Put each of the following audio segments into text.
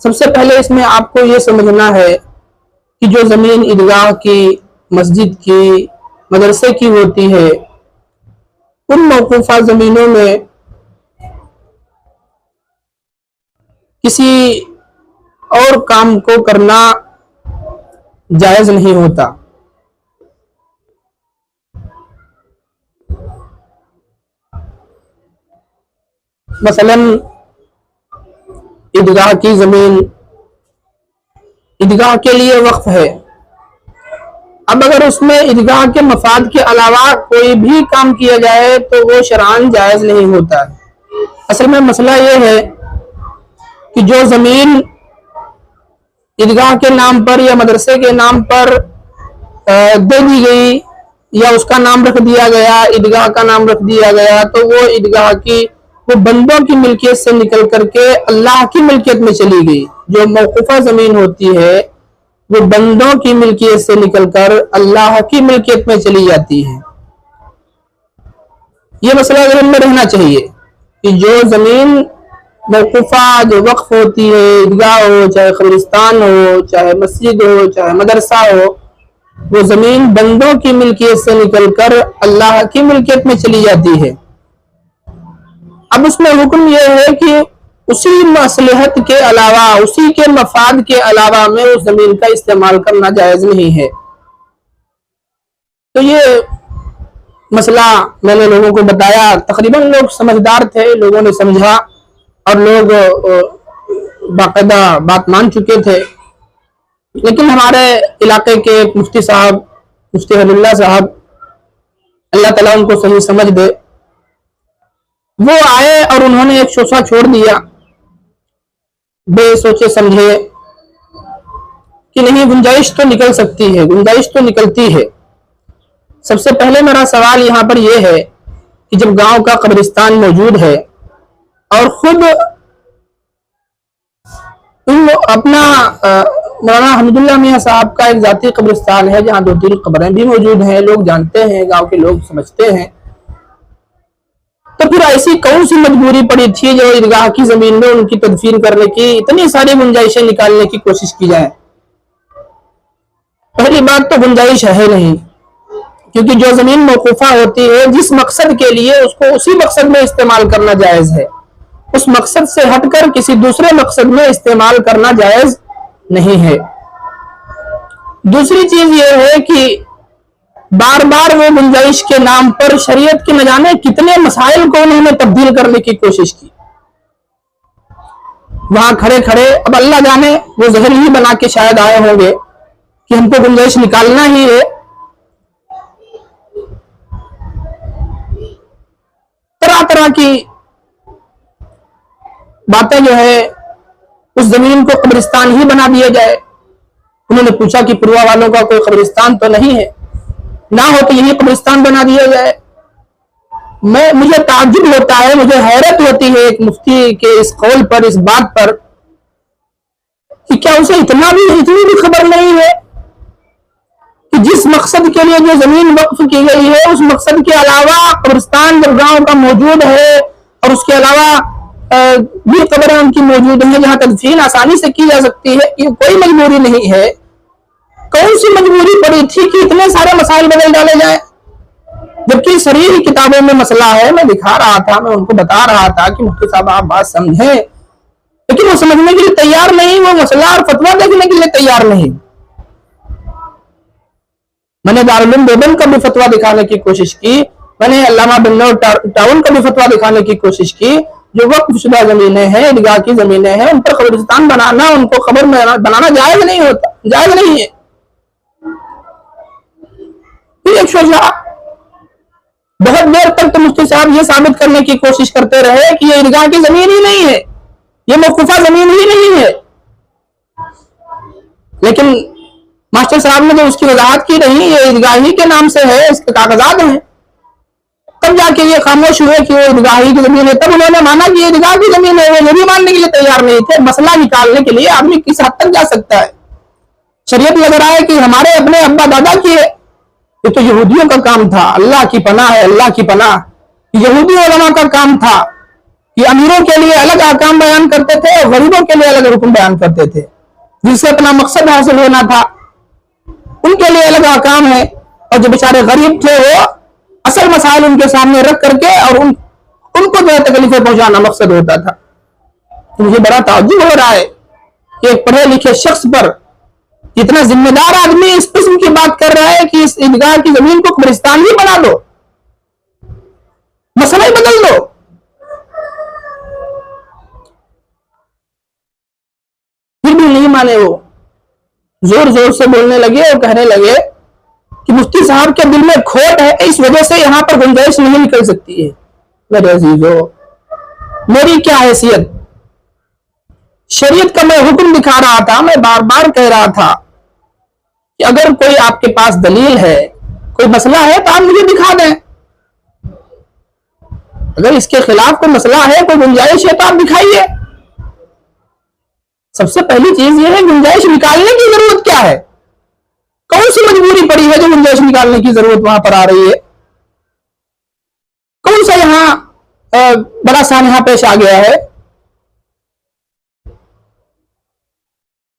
سب سے پہلے اس میں آپ کو یہ سمجھنا ہے کہ جو زمین عیدگاہ کی، مسجد کی، مدرسے کی ہوتی ہے، ان موقوفہ زمینوں میں کسی اور کام کو کرنا جائز نہیں ہوتا۔ مثلا عیدگاہ کی زمین عیدگاہ کے لیے وقف ہے، اب اگر اس میں عیدگاہ کے مفاد کے علاوہ کوئی بھی کام کیا جائے تو وہ شرعاً جائز نہیں ہوتا۔ اصل میں مسئلہ یہ ہے کہ جو زمین عیدگاہ کے نام پر یا مدرسے کے نام پر دے دی گئی یا اس کا نام رکھ دیا گیا، عیدگاہ کا نام رکھ دیا گیا، تو وہ عیدگاہ کی، وہ بندوں کی ملکیت سے نکل کر کے اللہ کی ملکیت میں چلی گئی۔ جو موقوفہ زمین ہوتی ہے وہ بندوں کی ملکیت سے نکل کر اللہ کی ملکیت میں چلی جاتی ہے۔ یہ مسئلہ ذہن میں رہنا چاہیے کہ جو زمین موقوفہ، جو وقف ہوتی ہے، عیدگاہ ہو، چاہے قبرستان ہو، چاہے مسجد ہو، چاہے مدرسہ ہو، وہ زمین بندوں کی ملکیت سے نکل کر اللہ کی ملکیت میں چلی جاتی ہے۔ اب اس میں حکم یہ ہے کہ اسی مصلحت کے علاوہ، اسی کے مفاد کے علاوہ میں اس زمین کا استعمال کرنا جائز نہیں ہے۔ تو یہ مسئلہ میں نے لوگوں کو بتایا، تقریباً لوگ سمجھدار تھے، لوگوں نے سمجھا اور لوگ باقاعدہ بات مان چکے تھے۔ لیکن ہمارے علاقے کے مفتی صاحب، مفتی ولی اللہ صاحب، اللہ تعالیٰ ان کو صحیح سمجھ دے، وہ آئے اور انہوں نے ایک شوشہ چھوڑ دیا بے سوچے سمجھے کہ نہیں، گنجائش تو نکل سکتی ہے، گنجائش تو نکلتی ہے۔ سب سے پہلے میرا سوال یہاں پر یہ ہے کہ جب گاؤں کا قبرستان موجود ہے اور خود اپنا مولانا حمداللہ میاں صاحب کا ایک ذاتی قبرستان ہے جہاں 2-3 قبریں بھی موجود ہیں، لوگ جانتے ہیں، گاؤں کے لوگ سمجھتے ہیں، تو پھر ایسی کون سی مجبوری پڑی تھی جو عیدگاہ کی زمین میں ان کی تدفین کرنے کی اتنی ساری گنجائشیں نکالنے کی کوشش کی جائے؟ پہلی بات تو گنجائش ہے نہیں، کیونکہ جو زمین موقوفہ ہوتی ہے جس مقصد کے لیے، اس کو اسی مقصد میں استعمال کرنا جائز ہے، اس مقصد سے ہٹ کر کسی دوسرے مقصد میں استعمال کرنا جائز نہیں ہے۔ دوسری چیز یہ ہے کہ بار بار وہ گنجائش کے نام پر شریعت کے نہ جانے کتنے مسائل کو انہوں نے تبدیل کرنے کی کوشش کی۔ وہاں کھڑے کھڑے، اب اللہ جانے وہ ظہر ہی بنا کے شاید آئے ہوں گے کہ ہم کو گنجائش نکالنا ہی ہے، طرح طرح کی باتیں جو ہے اس زمین کو قبرستان ہی بنا دیا جائے۔ انہوں نے پوچھا کہ پروا والوں کا کوئی قبرستان تو نہیں ہے؟ نہ ہو تو یہی قبرستان بنا دیا جائے۔ مجھے تعجب ہوتا ہے، مجھے حیرت ہوتی ہے ایک مفتی کے اس قول پر، اس بات پر، کہ کیا اسے اتنی بھی خبر نہیں ہے کہ جس مقصد کے لیے جو زمین وقف کی گئی ہے اس مقصد کے علاوہ قبرستان جب گاؤں کا موجود ہے اور اس کے علاوہ بھی قبریں ان کی موجود ہیں جہاں تدفین آسانی سے کی جا سکتی ہے، یہ کوئی مجبوری نہیں ہے۔ کون سی مجبوری پڑی تھی کہ اتنے سارے مسائل بدل ڈالے جائیں؟ جبکہ صریح کتابوں میں مسئلہ ہے، میں دکھا رہا تھا، میں ان کو بتا رہا تھا کہ مفتی صاحب آپ بات سمجھیں، لیکن وہ سمجھنے کے لیے تیار نہیں، وہ مسئلہ اور فتویٰ دیکھنے کے لیے تیار نہیں۔ میں نے دارالعلوم دیوبند کا بھی فتویٰ دکھانے کی کوشش کی، میں نے علامہ بن نور ٹاؤن کا بھی فتویٰ دکھانے کی کوشش کی، جو وقف شدہ زمینیں ہیں، عیدگاہ کی زمینیں ہیں، ان پر قبرستان بنانا، ان کو قبر میں بنانا جائز نہیں ہوتا، جائز نہیں ہے۔ پھر ایک شوشہ بہت دیر تک تو مفتی صاحب یہ ثابت کرنے کی کوشش کرتے رہے کہ یہ عیدگاہ کی زمین ہی نہیں ہے، یہ موقوفہ زمین ہی نہیں ہے، لیکن ماسٹر صاحب نے جو اس کی وضاحت کی نہیں، یہ عیدگاہی کے نام سے ہے، اس کے کاغذات ہیں، تب جا کے یہ خاموش ہوئے کہ وہ عیدگاہی کی زمین ہے، تب انہوں نے مانا کہ یہ عیدگاہ کی زمین ہے، وہ یہ بھی ماننے کے لیے تیار نہیں تھے۔ مسئلہ نکالنے کے لیے آدمی کس حد تک جا سکتا ہے؟ شریعت لگ رہا ہے کہ ہمارے اپنے ابا دادا کی ہے، یہ تو یہودیوں کا کام تھا، اللہ کی پناہ ہے، اللہ کی پناہ، یہودی علماء کا کام تھا یہ امیروں کے لیے الگ احکام بیان کرتے تھے اور غریبوں کے لیے الگ حکم بیان کرتے تھے، جس سے اپنا مقصد حاصل ہونا تھا ان کے لیے الگ احکام ہے، اور جو بیچارے غریب تھے وہ اصل مسائل ان کے سامنے رکھ کر کے اور ان کو جو ہے تکلیفیں پہنچانا مقصد ہوتا تھا۔ مجھے بڑا تعجب ہو رہا ہے کہ ایک پڑھے لکھے شخص پر اتنا ذمہ دار آدمی اس قسم کی بات کر رہا ہے کہ اس عیدگاہ کی زمین کو قبرستان ہی بنا دو، مسئلہ ہی بدل دو۔ پھر بھی نہیں مانے، وہ زور زور سے بولنے لگے اور کہنے لگے کہ مفتی صاحب کے دل میں کھوٹ ہے، اس وجہ سے یہاں پر گنجائش نہیں نکل سکتی ہے۔ میرے عزیزو، میری کیا حیثیت؟ شریعت کا میں حکم دکھا رہا تھا، میں بار بار کہہ رہا تھا کہ اگر کوئی آپ کے پاس دلیل ہے، کوئی مسئلہ ہے تو آپ مجھے دکھا دیں، اگر اس کے خلاف کوئی مسئلہ ہے، کوئی گنجائش ہے تو آپ دکھائیے۔ سب سے پہلی چیز یہ ہے گنجائش نکالنے کی ضرورت کیا ہے؟ کون سی مجبوری پڑی ہے جو گنجائش نکالنے کی ضرورت وہاں پر آ رہی ہے؟ کون سا یہاں بڑا سانحہ پیش آ گیا ہے؟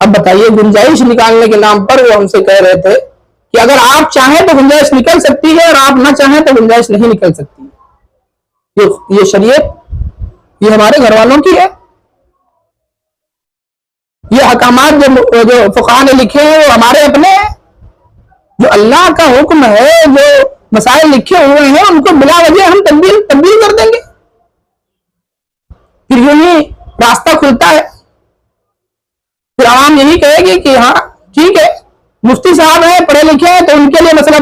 اب بتائیے، گنجائش نکالنے کے نام پر وہ ہم سے کہہ رہے تھے کہ اگر آپ چاہیں تو گنجائش نکل سکتی ہے اور آپ نہ چاہیں تو گنجائش نہیں نکل سکتی۔ یہ شریعت یہ ہمارے گھر والوں کی ہے، یہ احکامات جو فقہاء نے لکھے ہیں وہ ہمارے اپنے ہیں، جو اللہ کا حکم ہے، جو مسائل لکھے ہوئے ہیں ان کو بلا وجہ ہم تبدیل کر دیں گے؟ پھر یوں ہی راستہ کھلتا ہے، پھر عوام یہی کہے گی کہ ہاں ٹھیک ہے، مفتی صاحب ہیں، پڑھے لکھے ہیں، تو ان کے لیے مسئلہ